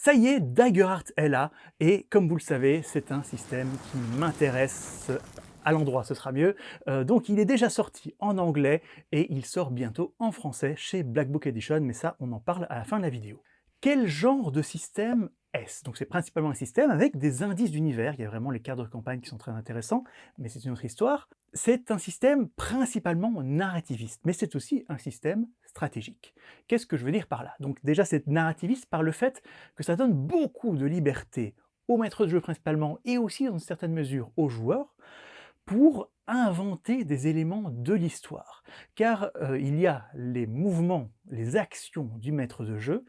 Ça y est, Daggerheart est là, et comme vous le savez, c'est un système qui m'intéresse à l'endroit, ce sera mieux. Donc il est déjà sorti en anglais, et il sort bientôt en français chez Black Book Edition, mais ça, on en parle à la fin de la vidéo. Quel genre de système est-ce? Donc c'est principalement un système avec des indices d'univers, il y a vraiment les cartes de campagne qui sont très intéressants, mais c'est une autre histoire. C'est un système principalement narrativiste, mais c'est aussi un système stratégique. Qu'est-ce que je veux dire par là? Donc déjà c'est narrativiste par le fait que ça donne beaucoup de liberté au maître de jeu principalement, et aussi dans une certaine mesure aux joueurs, pour inventer des éléments de l'histoire. Car il y a les mouvements, les actions du maître de jeu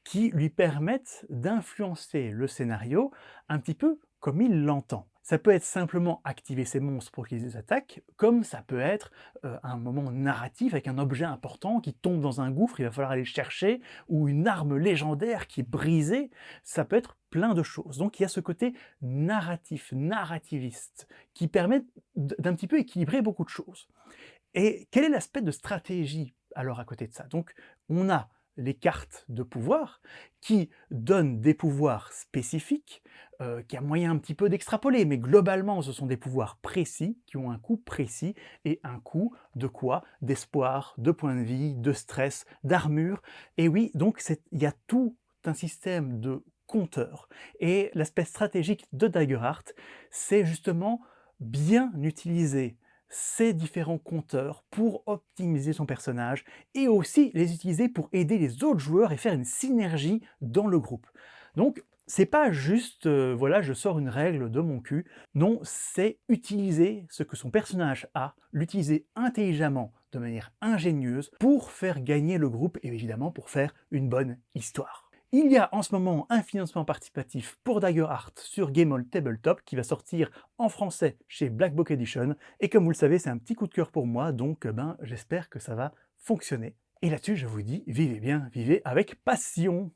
qui lui permettent d'influencer le scénario un petit peu comme il l'entend. Ça peut être simplement activer ses monstres pour qu'ils attaquent, comme ça peut être un moment narratif avec un objet important qui tombe dans un gouffre, il va falloir aller le chercher, ou une arme légendaire qui est brisée, ça peut être plein de choses. Donc il y a ce côté narratif, narrativiste, qui permet d'un petit peu équilibrer beaucoup de choses. Et quel est l'aspect de stratégie alors à côté de ça? Donc on a les cartes de pouvoir qui donnent des pouvoirs spécifiques, qui a moyen un petit peu d'extrapoler, mais globalement ce sont des pouvoirs précis, qui ont un coût précis, et un coût de quoi? D'espoir, de points de vie, de stress, d'armure, et oui, donc il y a tout un système de compteurs. Et l'aspect stratégique de Daggerheart, c'est justement bien utiliser ces différents compteurs pour optimiser son personnage, et aussi les utiliser pour aider les autres joueurs et faire une synergie dans le groupe. Donc c'est pas juste, voilà, je sors une règle de mon cul. Non, c'est utiliser ce que son personnage a, l'utiliser intelligemment, de manière ingénieuse, pour faire gagner le groupe, et évidemment pour faire une bonne histoire. Il y a en ce moment un financement participatif pour Daggerheart sur Game On Tabletop qui va sortir en français chez Black Book Edition, et comme vous le savez, c'est un petit coup de cœur pour moi, donc j'espère que ça va fonctionner. Et là-dessus, je vous dis, vivez bien, vivez avec passion!